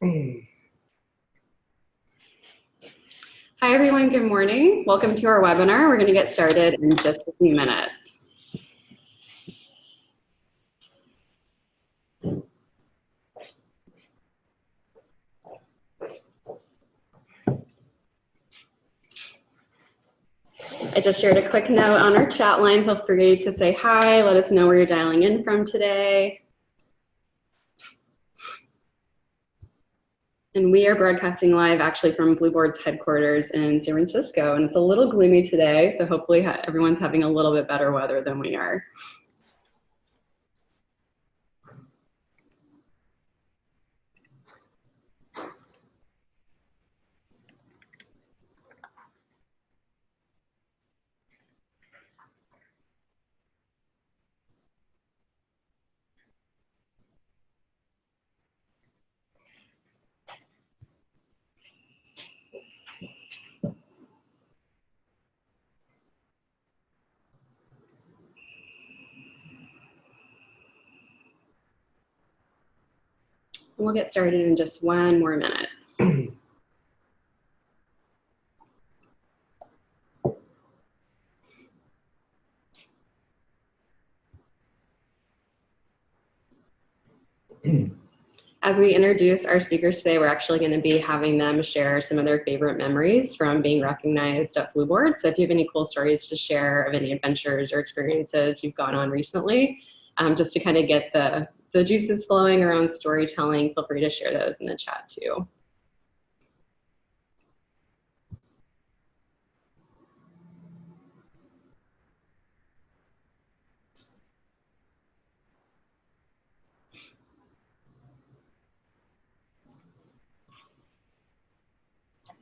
Hi everyone, good morning. Welcome to our webinar. We're going to get started in just a few minutes. I just shared a quick note on our chat line. Feel free to say hi, let us know where you're dialing in from today. And we are broadcasting live actually from Blueboard's headquarters in San Francisco. And it's a little gloomy today, so hopefully everyone's having a little bit better weather than we are. We'll get started in just one more minute. As we introduce our speakers today, we're actually going to be having them share some of their favorite memories from being recognized at Blueboard. So if you have any cool stories to share of any adventures or experiences you've gone on recently, just to kind of get the juices flowing around storytelling, feel free to share those in the chat too.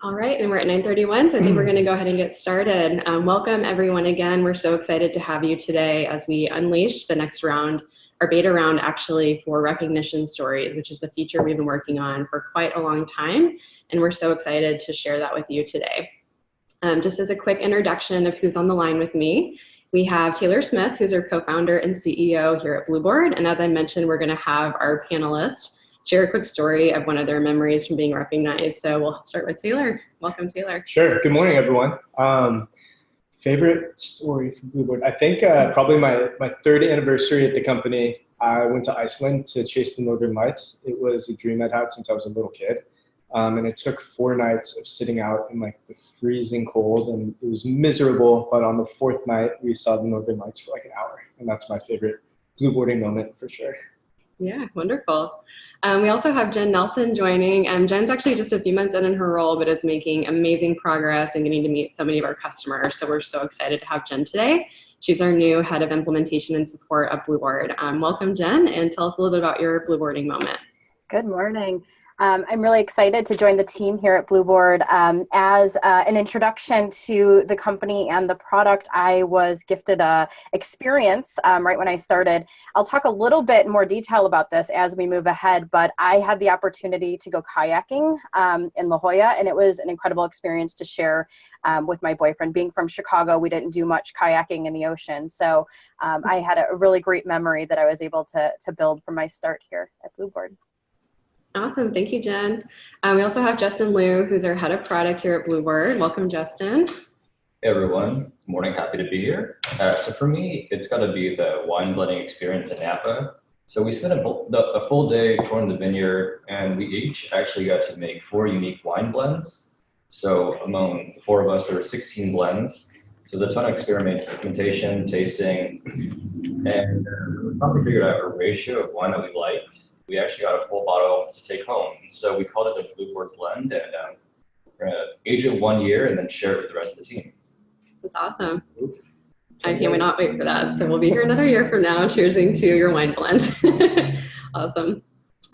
All right, and we're at 9:31, so I think we're going to go ahead and get started. Welcome everyone again. We're so excited to have you today as we unleash the next round, our beta round actually, for recognition stories, which is a feature we've been working on for quite a long time, and we're so excited to share that with you today. Just as a quick introduction of who's on the line with me, we have Taylor Smith, who's our co-founder and CEO here at Blueboard, and as I mentioned, we're going to have our panelists share a quick story of one of their memories from being recognized. So we'll start with Taylor. Welcome, Taylor. Sure. Good morning, everyone. Favorite story from Blueboard? I think probably my third anniversary at the company, I went to Iceland to chase the Northern Lights. It was a dream I'd had since I was a little kid. And it took 4 nights of sitting out in like the freezing cold, and it was miserable. But on the 4th night, we saw the Northern Lights for like an hour. And that's my favorite Blueboarding moment for sure. Yeah, wonderful. We also have Jen Nelson joining. Jen's actually just a few months in her role, but is making amazing progress and getting to meet so many of our customers. So we're so excited to have Jen today. She's our new head of implementation and support of Blueboard. Welcome, Jen, and tell us a little bit about your Blueboarding moment. Good morning. I'm really excited to join the team here at Blueboard. As an introduction to the company and the product, I was gifted a experience right when I started. I'll talk a little bit more detail about this as we move ahead, but I had the opportunity to go kayaking in La Jolla, and it was an incredible experience to share with my boyfriend. Being from Chicago, we didn't do much kayaking in the ocean, so I had a really great memory that I was able to build from my start here at Blueboard. Awesome, thank you, Jen. We also have Justin Liu, who's our head of product here at Blueboard. Welcome, Justin. Hey everyone, good morning, happy to be here. So for me, it's got to be the wine blending experience in Napa. So we spent a full day touring the vineyard, and we each actually got to make 4 unique wine blends. So among the 4 of us, there were 16 blends. So there's a ton of experimentation, tasting, and we finally figured out a ratio of wine that we liked. We actually got a full bottle to take home. So we called it the Blueboard blend, and we're gonna age it 1 year and then share it with the rest of the team. That's awesome. I cannot wait for that. So we'll be here another year from now, cheersing to your wine blend. Awesome.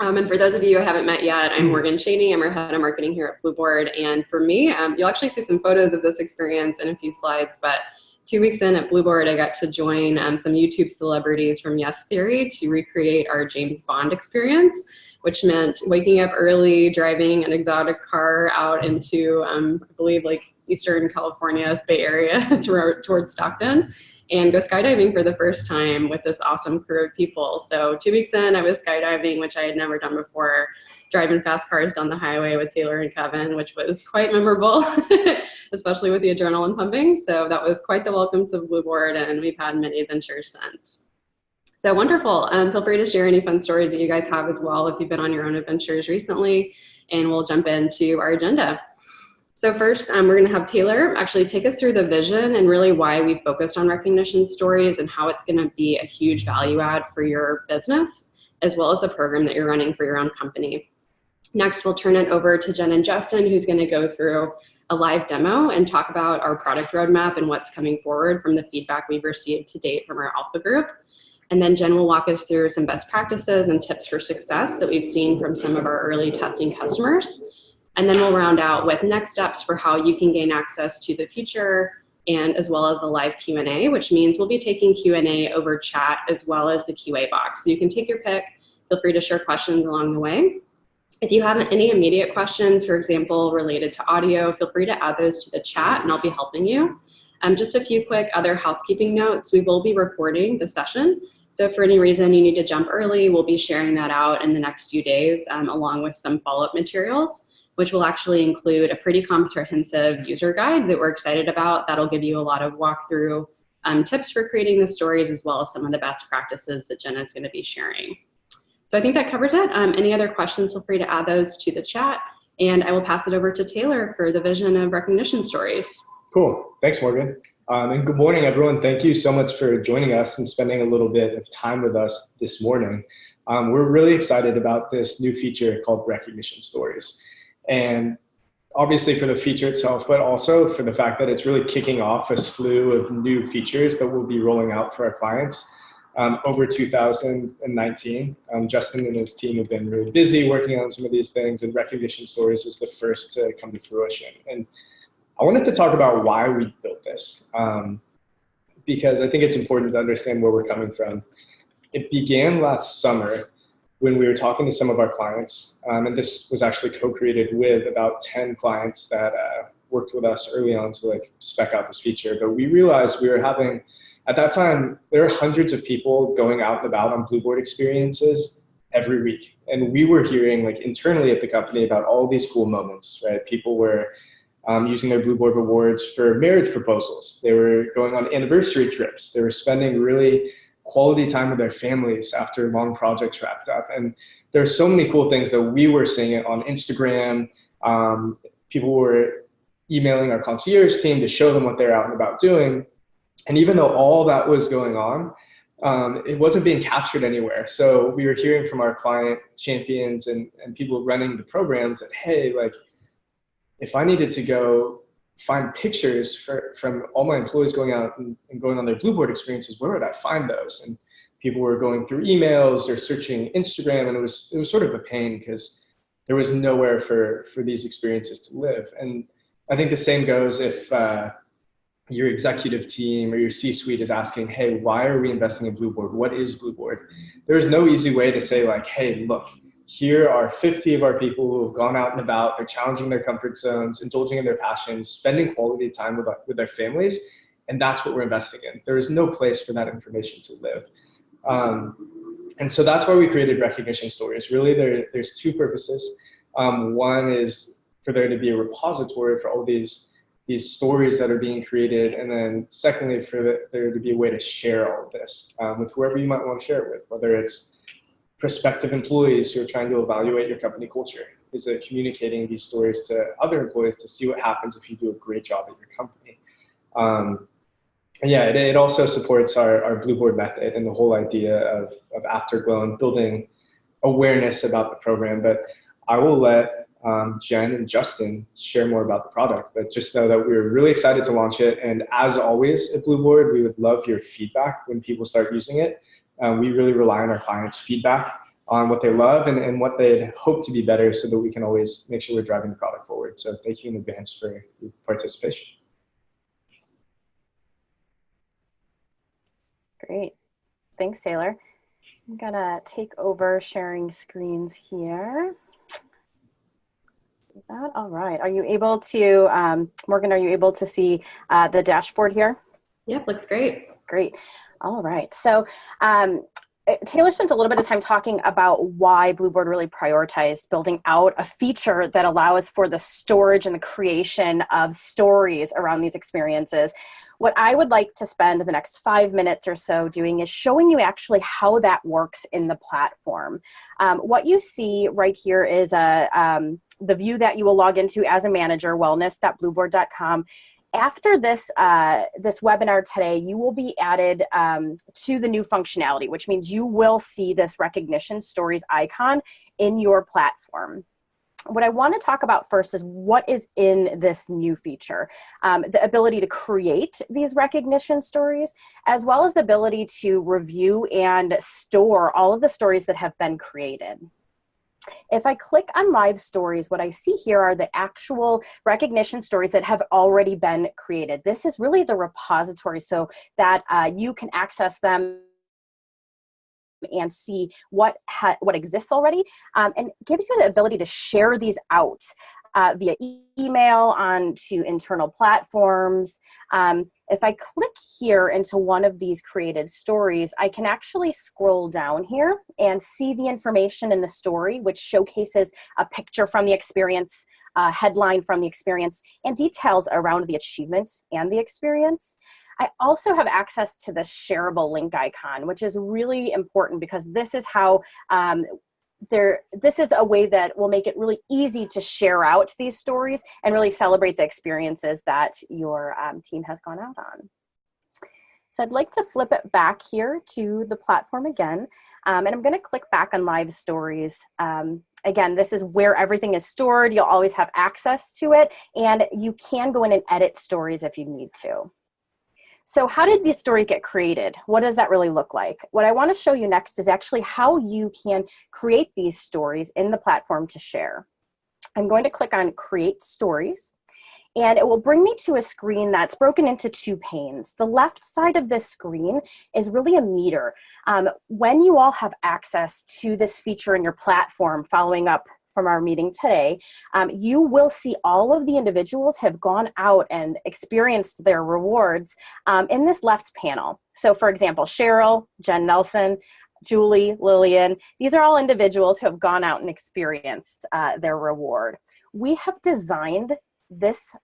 And for those of you who haven't met yet, I'm Morgan Cheney. I'm our head of marketing here at Blueboard. And for me, you'll actually see some photos of this experience in a few slides, but 2 weeks in at Blueboard, I got to join some YouTube celebrities from Yes Theory to recreate our James Bond experience, which meant waking up early, driving an exotic car out into, I believe, like Eastern California's Bay Area towards Stockton, and go skydiving for the first time with this awesome crew of people. So 2 weeks in, I was skydiving, which I had never done before. driving fast cars down the highway with Taylor and Kevin, which was quite memorable, especially with the adrenaline pumping. So that was quite the welcome to Blueboard, and we've had many adventures since. So wonderful. Feel free to share any fun stories that you guys have as well if you've been on your own adventures recently, and we'll jump into our agenda. So first, we're going to have Taylor actually take us through the vision and really why we focused on recognition stories and how it's going to be a huge value add for your business, as well as the program that you're running for your own company. Next, we'll turn it over to Jen and Justin, who's going to go through a live demo and talk about our product roadmap and what's coming forward from the feedback we've received to date from our alpha group. And then Jen will walk us through some best practices and tips for success that we've seen from some of our early testing customers. And then we'll round out with next steps for how you can gain access to the feature, and as well as a live Q&A, which means we'll be taking Q&A over chat as well as the QA box. So you can take your pick. Feel free to share questions along the way. If you have any immediate questions, for example, related to audio, feel free to add those to the chat and I'll be helping you. Just a few quick other housekeeping notes. We will be recording the session. So if for any reason you need to jump early, we'll be sharing that out in the next few days, along with some follow-up materials, which will actually include a pretty comprehensive user guide that we're excited about. That'll give you a lot of walkthrough tips for creating the stories, as well as some of the best practices that Jenna is going to be sharing. So I think that covers it. Any other questions, feel free to add those to the chat, and I will pass it over to Taylor for the vision of recognition stories. Cool. Thanks, Morgan. And good morning, everyone. Thank you so much for joining us and spending a little bit of time with us this morning. We're really excited about this new feature called Recognition Stories. And obviously for the feature itself, but also for the fact that it's really kicking off a slew of new features that we'll be rolling out for our clients over 2019. Justin and his team have been really busy working on some of these things, and Recognition Stories is the first to come to fruition. And I wanted to talk about why we built this, because I think it's important to understand where we're coming from. It began last summer when we were talking to some of our clients, and this was actually co-created with about 10 clients that worked with us early on to like spec out this feature. But we realized we were having, at that time, there are hundreds of people going out and about on Blueboard experiences every week. And we were hearing like internally at the company about all these cool moments, right? People were using their Blueboard rewards for marriage proposals. They were going on anniversary trips. They were spending really quality time with their families after long projects wrapped up. And there are so many cool things that we were seeing it on Instagram. People were emailing our concierge team to show them what they're out and about doing. And even though all that was going on, it wasn't being captured anywhere. So we were hearing from our client champions and people running the programs that, hey, like, if I needed to go find pictures from all my employees going out and going on their Blueboard experiences, where would I find those? And people were going through emails or searching Instagram, and it was sort of a pain because there was nowhere for these experiences to live. And I think the same goes if your executive team or your C-suite is asking, hey, why are we investing in Blueboard? What is Blueboard? There's no easy way to say like, hey, look, here are 50 of our people who have gone out and about, they're challenging their comfort zones, indulging in their passions, spending quality time with their families, and that's what we're investing in. There is no place for that information to live. And so that's why we created Recognition Stories. Really, there's two purposes. One is for there to be a repository for all these stories that are being created, and then secondly, for there to be a way to share all of this with whoever you might want to share it with, whether it's prospective employees who are trying to evaluate your company culture. Is it communicating these stories to other employees to see what happens if you do a great job at your company? And yeah, it also supports our Blueboard method and the whole idea of Afterglow and building awareness about the program. But I will let Jen and Justin share more about the product, but just know that we're really excited to launch it. And as always at Blueboard, we would love your feedback when people start using it. We really rely on our clients' feedback on what they love and what they'd hope to be better so that we can always make sure we're driving the product forward. So thank you in advance for your participation. Great. Thanks, Taylor. I'm gonna take over sharing screens here. Is that all right? Are you able to, Morgan, are you able to see the dashboard here? Yep, looks great. Great. All right. So Taylor spent a little bit of time talking about why Blueboard really prioritized building out a feature that allows for the storage and the creation of stories around these experiences. What I would like to spend the next 5 minutes or so doing is showing you actually how that works in the platform. What you see right here is the view that you will log into as a manager, wellness.blueboard.com. After this, this webinar today, you will be added to the new functionality, which means you will see this recognition stories icon in your platform. What I want to talk about first is what is in this new feature. The ability to create these recognition stories, as well as the ability to review and store all of the stories that have been created. If I click on live stories, what I see here are the actual recognition stories that have already been created. This is really the repository so that you can access them and see what exists already, and gives you the ability to share these out via email onto internal platforms. If I click here into one of these created stories, I can actually scroll down here and see the information in the story, which showcases a picture from the experience, a headline from the experience, and details around the achievement and the experience. I also have access to the shareable link icon, which is really important because this is how this is a way that will make it really easy to share out these stories and really celebrate the experiences that your team has gone out on. So I'd like to flip it back here to the platform again, and I'm going to click back on live stories. Again, this is where everything is stored. You'll always have access to it, and you can go in and edit stories if you need to. So how did this story get created? What does that really look like? What I want to show you next is actually how you can create these stories in the platform to share. I'm going to click on Create Stories, and it will bring me to a screen that's broken into two panes. The left side of this screen is really a meter. When you all have access to this feature in your platform, following up from our meeting today, you will see all of the individuals have gone out and experienced their rewards in this left panel. So for example, Cheryl, Jen Nelson, Julie, Lillian, these are all individuals who have gone out and experienced their reward. We have designed this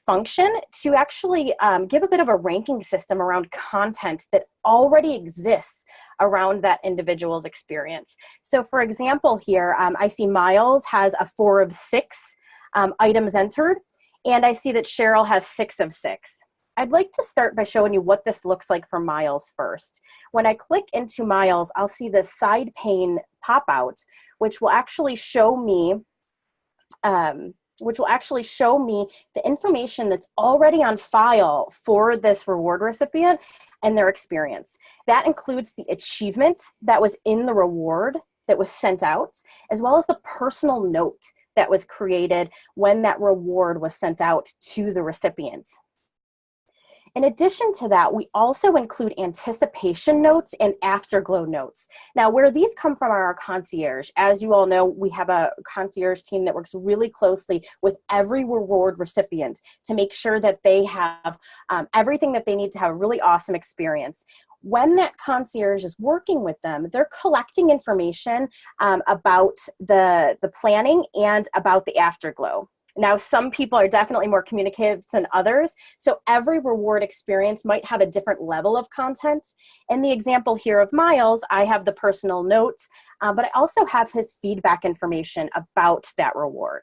function to actually give a bit of a ranking system around content that already exists around that individual's experience. So for example here, I see Miles has a 4 of 6 items entered, and I see that Cheryl has 6 of 6. I'd like to start by showing you what this looks like for Miles first. When I click into Miles, I'll see the side pane pop out, which will actually show me the information that's already on file for this reward recipient and their experience. That includes the achievement that was in the reward that was sent out, as well as the personal note that was created when that reward was sent out to the recipient. In addition to that, we also include anticipation notes and afterglow notes. Now, where these come from are our concierge. As you all know, we have a concierge team that works really closely with every reward recipient to make sure that they have everything that they need to have a really awesome experience. When that concierge is working with them, they're collecting information about the planning and about the afterglow. Now, some people are definitely more communicative than others, so every reward experience might have a different level of content. In the example here of Miles, I have the personal notes, but I also have his feedback information about that reward.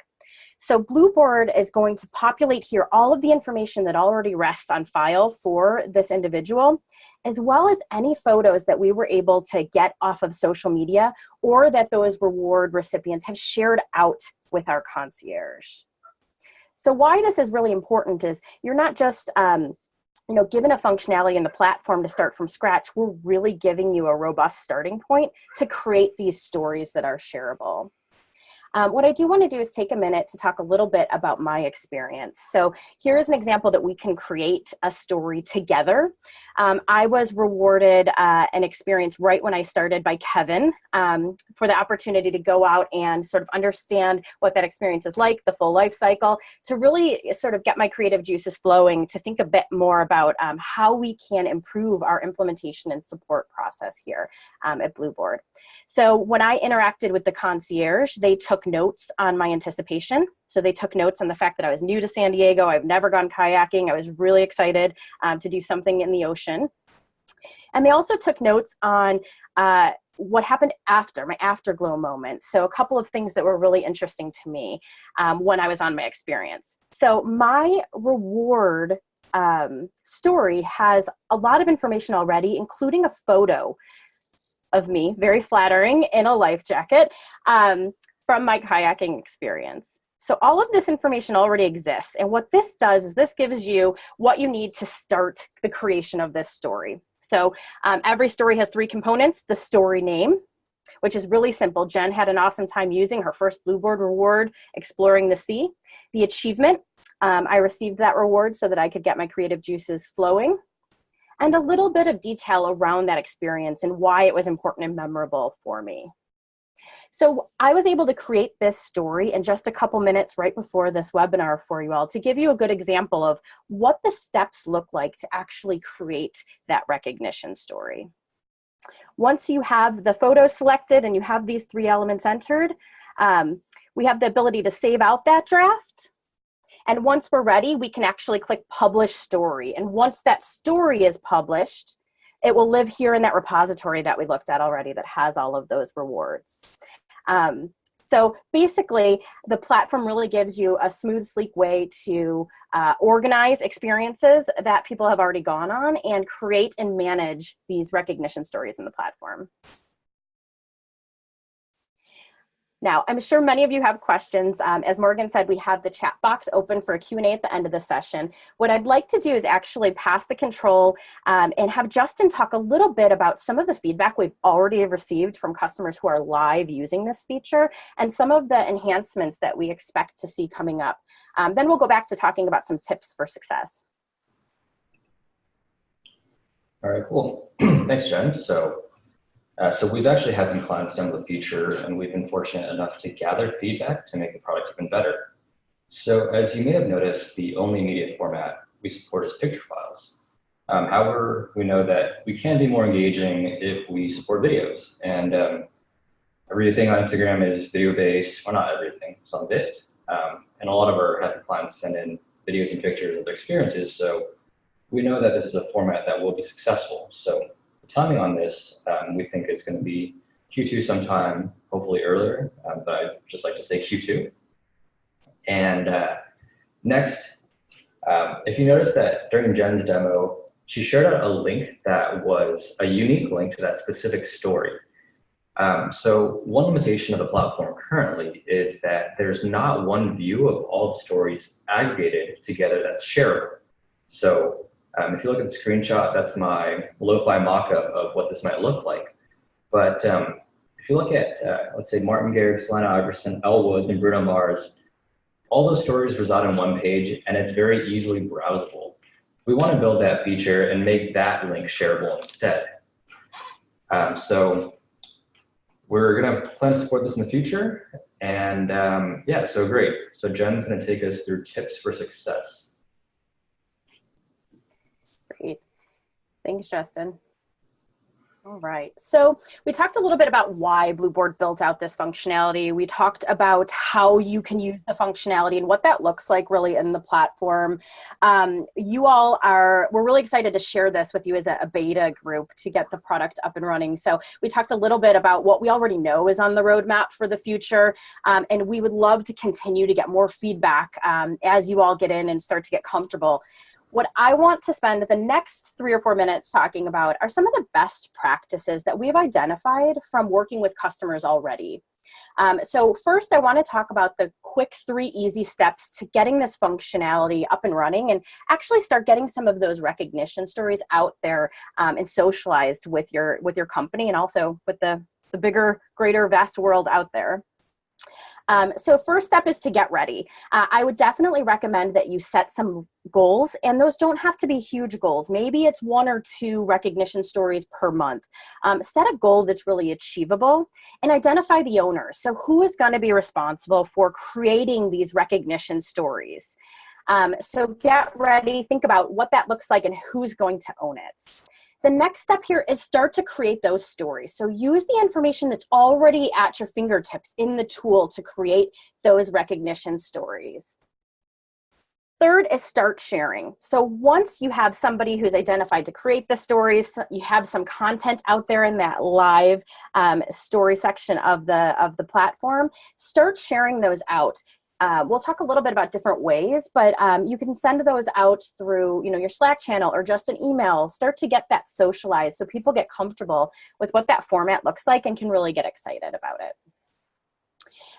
So Blueboard is going to populate here all of the information that already rests on file for this individual, as well as any photos that we were able to get off of social media or that those reward recipients have shared out with our concierge. So why this is really important is you're not just given a functionality in the platform to start from scratch. We're really giving you a robust starting point to create these stories that are shareable. What I do want to do is take a minute to talk a little bit about my experience. So here is an example that we can create a story together. I was rewarded an experience right when I started by Kevin for the opportunity to go out and sort of understand what that experience is like, the full life cycle, to really sort of get my creative juices flowing, to think a bit more about how we can improve our implementation and support process here at Blueboard. So when I interacted with the concierge, they took notes on my anticipation. So they took notes on the fact that I was new to San Diego. I've never gone kayaking. I was really excited to do something in the ocean. And they also took notes on what happened after, my afterglow moment. So a couple of things that were really interesting to me when I was on my experience. So my reward story has a lot of information already, including a photo of me, very flattering, in a life jacket from my kayaking experience. So all of this information already exists. And what this does is this gives you what you need to start the creation of this story. So every story has 3 components: the story name, which is really simple. Jen had an awesome time using her first Blueboard reward, exploring the sea. The achievement, I received that reward so that I could get my creative juices flowing. And a little bit of detail around that experience and why it was important and memorable for me. So I was able to create this story in just a couple minutes right before this webinar for you all to give you a good example of what the steps look like to actually create that recognition story. Once you have the photo selected and you have these 3 elements entered, we have the ability to save out that draft. And once we're ready, we can actually click Publish Story. And once that story is published, it will live here in that repository that we looked at already that has all of those rewards. So basically, the platform really gives you a smooth, sleek way to organize experiences that people have already gone on and create and manage these recognition stories in the platform. Now, I'm sure many of you have questions. As Morgan said, we have the chat box open for a Q&A at the end of the session. What I'd like to do is actually pass the control and have Justin talk a little bit about some of the feedback we've already received from customers who are live using this feature and some of the enhancements that we expect to see coming up. Then we'll go back to talking about some tips for success. All right, cool. Thanks, Jen. So we've actually had some clients demo the feature, and we've been fortunate enough to gather feedback to make the product even better. So as you may have noticed, the only media format we support is picture files. However, we know that we can be more engaging if we support videos. And everything on Instagram is video-based, well, not everything, some bit. And a lot of our happy clients send in videos and pictures of their experiences. So we know that this is a format that will be successful. So the timing on this, we think is going to be Q2 sometime, hopefully earlier, but I'd just like to say Q2. And next, if you notice that during Jen's demo, she shared out a link that was a unique link to that specific story. So one limitation of the platform currently is that there's not one view of all the stories aggregated together that's shareable. So if you look at the screenshot, that's my lo-fi mock-up of what this might look like. But if you look at, let's say, Martin Garrix, Lana Iverson, Elle Woods, and Bruno Mars, all those stories reside on one page, and it's very easily browsable. We want to build that feature and make that link shareable instead. So we're going to plan to support this in the future. And yeah, so great. So Jen's going to take us through tips for success. Great. Thanks, Justin. All right. So we talked a little bit about why Blueboard built out this functionality. We talked about how you can use the functionality and what that looks like really in the platform. We're really excited to share this with you as a beta group to get the product up and running. So we talked a little bit about what we already know is on the roadmap for the future. And we would love to continue to get more feedback as you all get in and start to get comfortable. What I want to spend the next 3 or 4 minutes talking about are some of the best practices that we've identified from working with customers already. So first, I want to talk about the quick 3 easy steps to getting this functionality up and running and actually start getting some of those recognition stories out there and socialized with your company and also with the bigger, greater, vast world out there. So first step is to get ready. I would definitely recommend that you set some goals, and those don't have to be huge goals. Maybe it's 1 or 2 recognition stories per month. Set a goal that's really achievable and identify the owners. So who is going to be responsible for creating these recognition stories? So get ready, think about what that looks like and who's going to own it. The next step here is start to create those stories. So use the information that's already at your fingertips in the tool to create those recognition stories. Third is start sharing. So once you have somebody who's identified to create the stories, you have some content out there in that live story section of the platform, start sharing those out. We'll talk a little bit about different ways, but you can send those out through, your Slack channel or just an email. Start to get that socialized so people get comfortable with what that format looks like and can really get excited about it.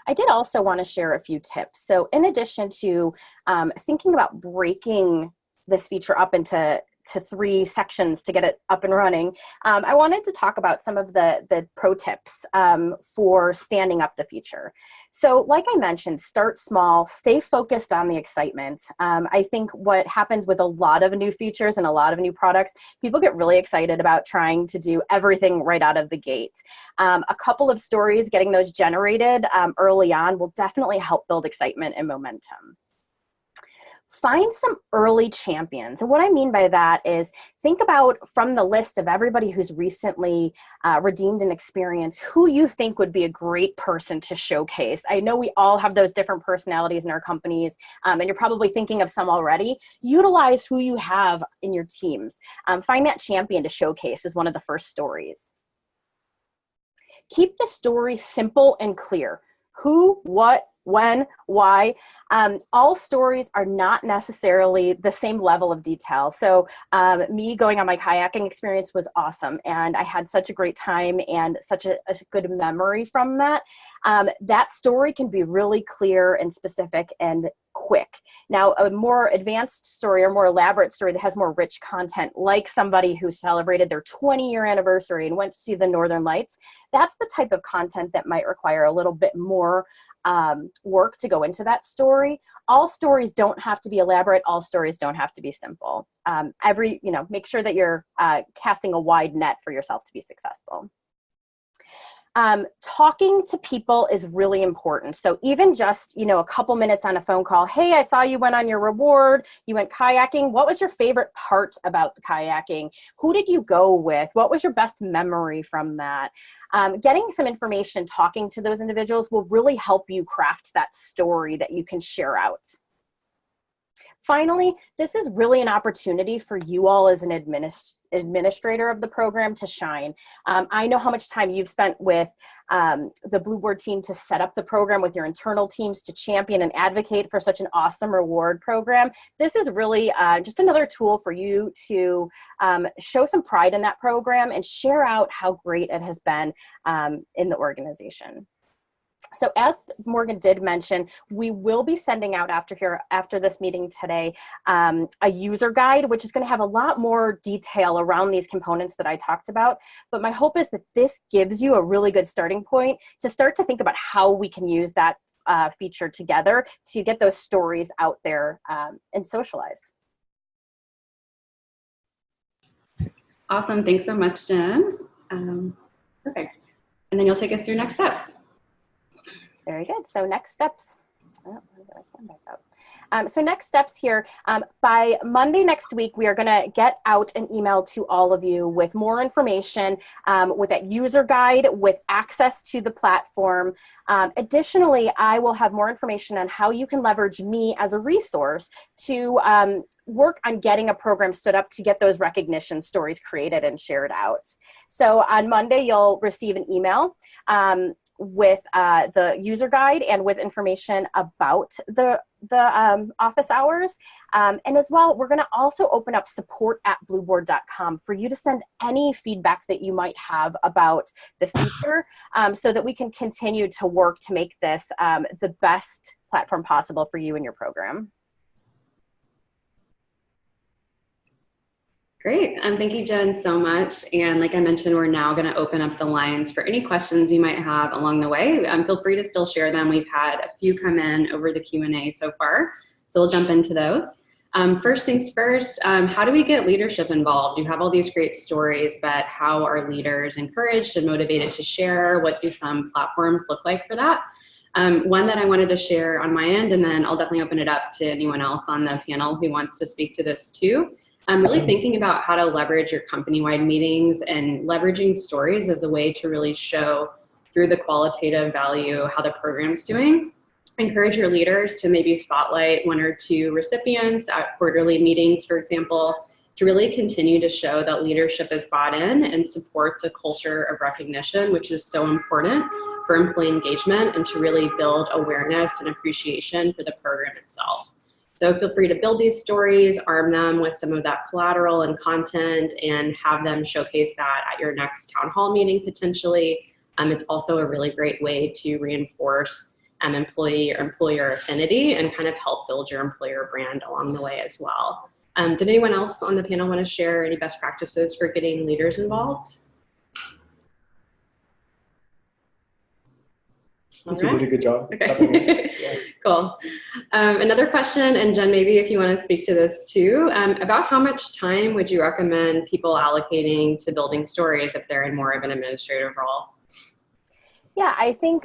I did also want to share a few tips. So in addition to thinking about breaking this feature up into 3 sections to get it up and running, I wanted to talk about some of the pro tips for standing up the feature. So like I mentioned, start small, stay focused on the excitement. I think what happens with a lot of new features and a lot of new products, people get really excited about trying to do everything right out of the gate. A couple of stories, getting those generated early on will definitely help build excitement and momentum. Find some early champions. And what I mean by that is think about from the list of everybody who's recently redeemed an experience, who you think would be a great person to showcase. I know we all have those different personalities in our companies, and you're probably thinking of some already. Utilize who you have in your teams. Find that champion to showcase as one of the first stories. Keep the story simple and clear. Who, what, when, why. All stories are not necessarily the same level of detail. So me going on my kayaking experience was awesome, and I had such a great time and such a good memory from that. That story can be really clear and specific and quick. Now, a more advanced story or more elaborate story that has more rich content, like somebody who celebrated their 20-year anniversary and went to see the Northern Lights, that's the type of content that might require a little bit more work to go into that story. All stories don't have to be elaborate. All stories don't have to be simple. Make sure that you're casting a wide net for yourself to be successful. Talking to people is really important. So even just, a couple minutes on a phone call, hey, I saw you went on your reward, you went kayaking. What was your favorite part about the kayaking? Who did you go with? What was your best memory from that? Getting some information, talking to those individuals will really help you craft that story that you can share out. Finally, this is really an opportunity for you all as an administrator of the program to shine. I know how much time you've spent with the Blueboard team to set up the program, with your internal teams to champion and advocate for such an awesome reward program. This is really just another tool for you to show some pride in that program and share out how great it has been in the organization. So as Morgan did mention, we will be sending out after this meeting today a user guide, which is going to have a lot more detail around these components that I talked about. But my hope is that this gives you a really good starting point to start to think about how we can use that feature together to get those stories out there and socialized. Awesome. Thanks so much, Jen. Perfect. And then you'll take us through next steps. Very good. So next steps. So next steps here, by Monday next week, we are going to get out an email to all of you with more information, with that user guide, with access to the platform. Additionally, I will have more information on how you can leverage me as a resource to work on getting a program stood up to get those recognition stories created and shared out. So on Monday, you'll receive an email with the user guide and with information about the office hours. And as well, we're going to also open up support@blueboard.com for you to send any feedback that you might have about the feature, so that we can continue to work to make this the best platform possible for you and your program. Great. Thank you, Jen, so much. And like I mentioned, we're now going to open up the lines for any questions you might have along the way. Feel free to still share them. We've had a few come in over the Q&A so far, so we'll jump into those. First things first, how do we get leadership involved? You have all these great stories, but how are leaders encouraged and motivated to share? What do some platforms look like for that? One that I wanted to share on my end, and then I'll definitely open it up to anyone else on the panel who wants to speak to this too. I'm really thinking about how to leverage your company-wide meetings and leveraging stories as a way to really show through the qualitative value how the program's doing. Encourage your leaders to maybe spotlight one or two recipients at quarterly meetings, for example, to really continue to show that leadership is bought in and supports a culture of recognition, which is so important for employee engagement and to really build awareness and appreciation for the program itself. So feel free to build these stories, arm them with some of that collateral and content, and have them showcase that at your next town hall meeting potentially. It's also a really great way to reinforce employee or employer affinity and kind of help build your employer brand along the way as well. Did anyone else on the panel want to share any best practices for getting leaders involved? I think you did a good job. Okay. Yeah. Cool. Another question, and Jen, maybe if you want to speak to this too, about how much time would you recommend people allocating to building stories if they're in more of an administrative role? Yeah, I think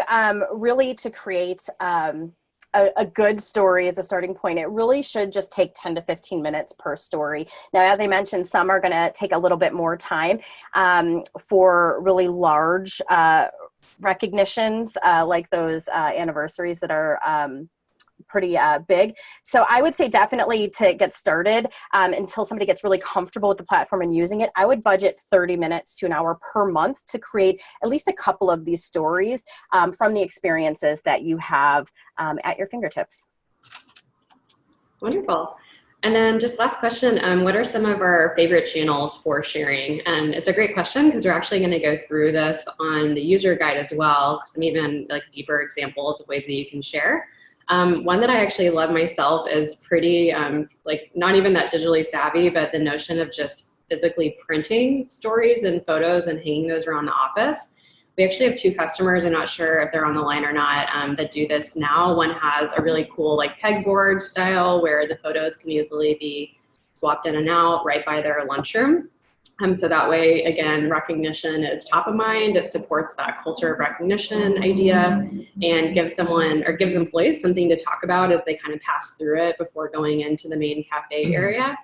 really to create a good story as a starting point, it really should just take 10 to 15 minutes per story. Now, as I mentioned, some are going to take a little bit more time for really large recognitions like those anniversaries that are pretty big. So I would say definitely to get started until somebody gets really comfortable with the platform and using it, I would budget 30 minutes to an hour per month to create at least a couple of these stories from the experiences that you have at your fingertips. Wonderful. And then just last question, what are some of our favorite channels for sharing? And it's a great question because we're actually going to go through this on the user guide as well, some even like deeper examples of ways that you can share. One that I actually love myself is pretty, like not even that digitally savvy, but the notion of just physically printing stories and photos and hanging those around the office. We actually have two customers, I'm not sure if they're on the line or not, that do this now. One has a really cool like pegboard style where the photos can easily be swapped in and out right by their lunchroom. So that way, again, recognition is top of mind. It supports that culture of recognition idea and gives someone or gives employees something to talk about as they kind of pass through it before going into the main cafe area.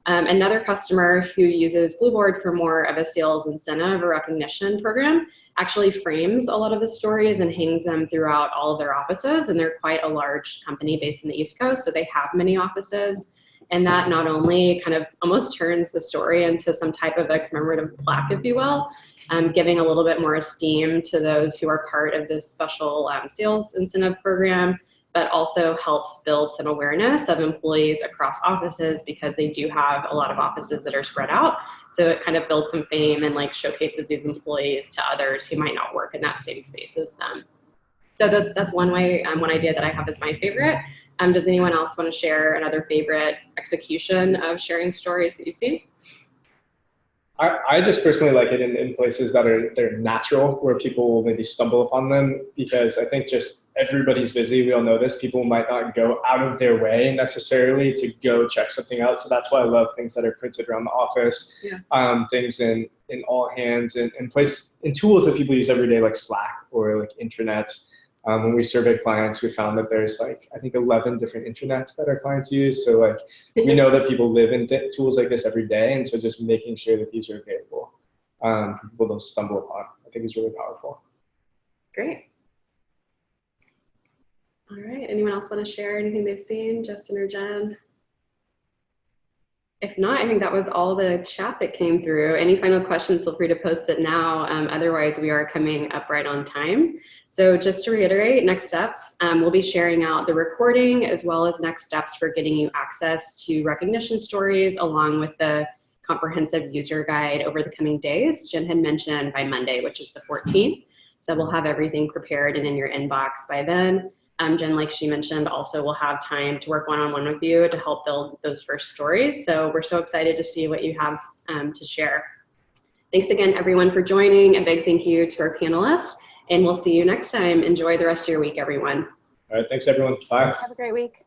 Another customer who uses Blueboard for more of a sales incentive or recognition program actually frames a lot of the stories and hangs them throughout all of their offices. And they're quite a large company based in the East Coast, so they have many offices. And that not only kind of almost turns the story into some type of a commemorative plaque, if you will, giving a little bit more esteem to those who are part of this special sales incentive program, but also helps build some awareness of employees across offices because they do have a lot of offices that are spread out. So it kind of builds some fame and like showcases these employees to others who might not work in that same space as them. So that's one way, one idea that I have as my favorite. Does anyone else want to share another favorite execution of sharing stories that you've seen? I just personally like it in places that they're natural, where people will maybe stumble upon them, because I think just everybody's busy. We all know this. People might not go out of their way necessarily to go check something out. So that's why I love things that are printed around the office, things in all hands and tools that people use every day, like Slack or like intranets. When we surveyed clients, we found that there's like, I think 11 different intranets that our clients use. So like, we know that people live in tools like this every day. And so just making sure that these are available for people to stumble upon, I think is really powerful. Great. All right, anyone else want to share anything they've seen, Justin or Jen? If not, I think that was all the chat that came through. Any final questions, feel free to post it now. Otherwise, we are coming up right on time. So just to reiterate, next steps, we'll be sharing out the recording as well as next steps for getting you access to recognition stories along with the comprehensive user guide over the coming days. Jen had mentioned by Monday, which is the 14th. So we'll have everything prepared and in your inbox by then. Jen, like she mentioned, also will have time to work one-on-one with you to help build those first stories. So we're so excited to see what you have to share. Thanks again, everyone, for joining. A big thank you to our panelists, and we'll see you next time. Enjoy the rest of your week, everyone. All right, thanks, everyone. Bye. Have a great week.